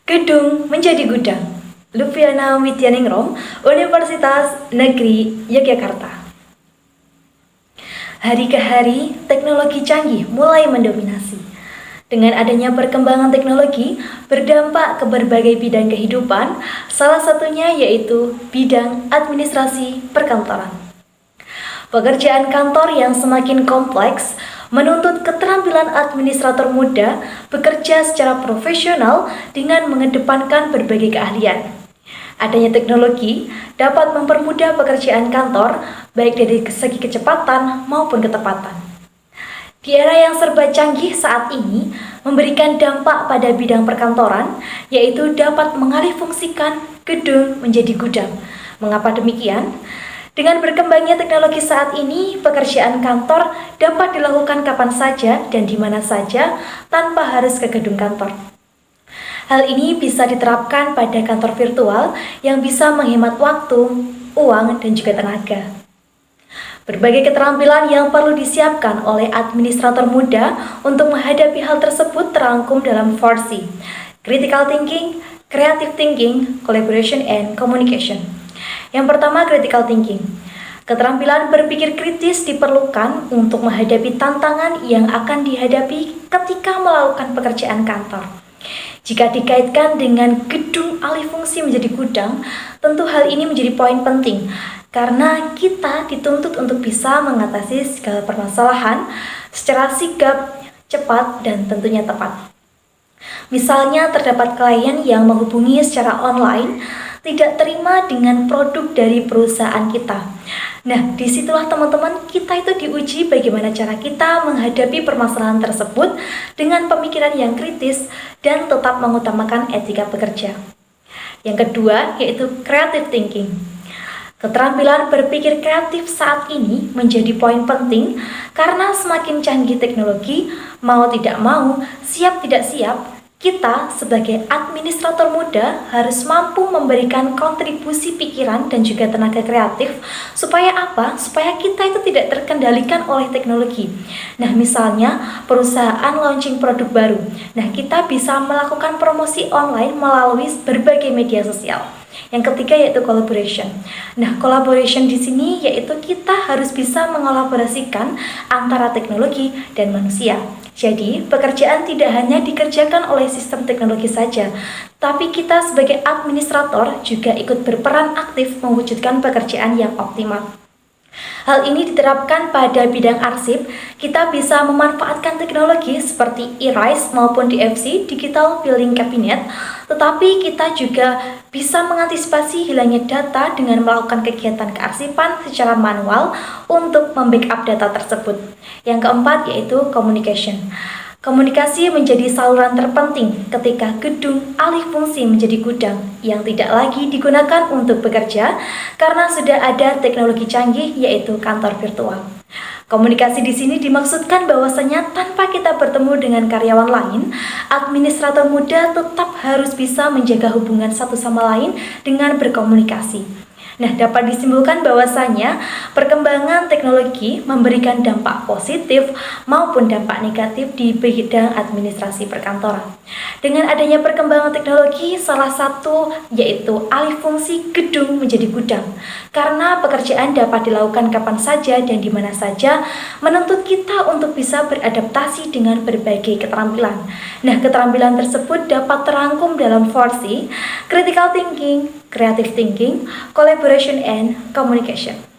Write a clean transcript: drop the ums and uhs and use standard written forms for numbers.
Gedung menjadi gudang. Lupiana Widyaningrum, Universitas Negeri Yogyakarta. Hari ke hari, teknologi canggih mulai mendominasi. Dengan adanya perkembangan teknologi, berdampak ke berbagai bidang kehidupan, salah satunya yaitu bidang administrasi perkantoran. Pekerjaan kantor yang semakin kompleks menuntut keterampilan administrator muda bekerja secara profesional dengan mengedepankan berbagai keahlian. Adanya teknologi dapat mempermudah pekerjaan kantor, baik dari segi kecepatan maupun ketepatan. Di era yang serba canggih saat ini, memberikan dampak pada bidang perkantoran, yaitu dapat mengalihfungsikan gedung menjadi gudang. Mengapa demikian? Dengan berkembangnya teknologi saat ini, pekerjaan kantor dapat dilakukan kapan saja dan di mana saja tanpa harus ke gedung kantor. Hal ini bisa diterapkan pada kantor virtual yang bisa menghemat waktu, uang, dan juga tenaga. Berbagai keterampilan yang perlu disiapkan oleh administrator muda untuk menghadapi hal tersebut terangkum dalam 4C: Critical Thinking, Creative Thinking, Collaboration, and Communication. Yang pertama, critical thinking. Keterampilan berpikir kritis diperlukan untuk menghadapi tantangan yang akan dihadapi ketika melakukan pekerjaan kantor. Jika dikaitkan dengan gedung alih fungsi menjadi gudang, tentu hal ini menjadi poin penting karena kita dituntut untuk bisa mengatasi segala permasalahan secara sigap, cepat, dan tentunya tepat. Misalnya terdapat klien yang menghubungi secara online tidak terima dengan produk dari perusahaan kita. Nah, disitulah teman-teman kita itu diuji bagaimana cara kita menghadapi permasalahan tersebut dengan pemikiran yang kritis dan tetap mengutamakan etika bekerja. Yang kedua yaitu creative thinking. Keterampilan berpikir kreatif saat ini menjadi poin penting karena semakin canggih teknologi, mau tidak mau, siap tidak siap, kita sebagai administrator muda harus mampu memberikan kontribusi pikiran dan juga tenaga kreatif supaya apa? Supaya kita itu tidak terkendalikan oleh teknologi. Nah, misalnya perusahaan launching produk baru. Nah, kita bisa melakukan promosi online melalui berbagai media sosial. Yang ketiga yaitu collaboration. Nah, collaboration di sini yaitu kita harus bisa mengolaborasikan antara teknologi dan manusia. Jadi, pekerjaan tidak hanya dikerjakan oleh sistem teknologi saja, tapi kita sebagai administrator juga ikut berperan aktif mewujudkan pekerjaan yang optimal. Hal ini diterapkan pada bidang arsip. Kita bisa memanfaatkan teknologi seperti eRISE maupun DFC, Digital Filing Cabinet, tetapi kita juga bisa mengantisipasi hilangnya data dengan melakukan kegiatan kearsipan secara manual untuk membackup data tersebut. Yang keempat yaitu communication. Komunikasi menjadi saluran terpenting ketika gedung alih fungsi menjadi gudang yang tidak lagi digunakan untuk bekerja karena sudah ada teknologi canggih yaitu kantor virtual. Komunikasi di sini dimaksudkan bahwasanya tanpa kita bertemu dengan karyawan lain, administrator muda tetap harus bisa menjaga hubungan satu sama lain dengan berkomunikasi. Nah, dapat disimpulkan bahwasanya perkembangan teknologi memberikan dampak positif maupun dampak negatif di bidang administrasi perkantoran. Dengan adanya perkembangan teknologi, salah satu yaitu alih fungsi gedung menjadi gudang. Karena pekerjaan dapat dilakukan kapan saja dan di mana saja, menuntut kita untuk bisa beradaptasi dengan berbagai keterampilan. Nah, keterampilan tersebut dapat terangkum dalam 4C: Critical Thinking, Creative Thinking, Collaboration, and Communication.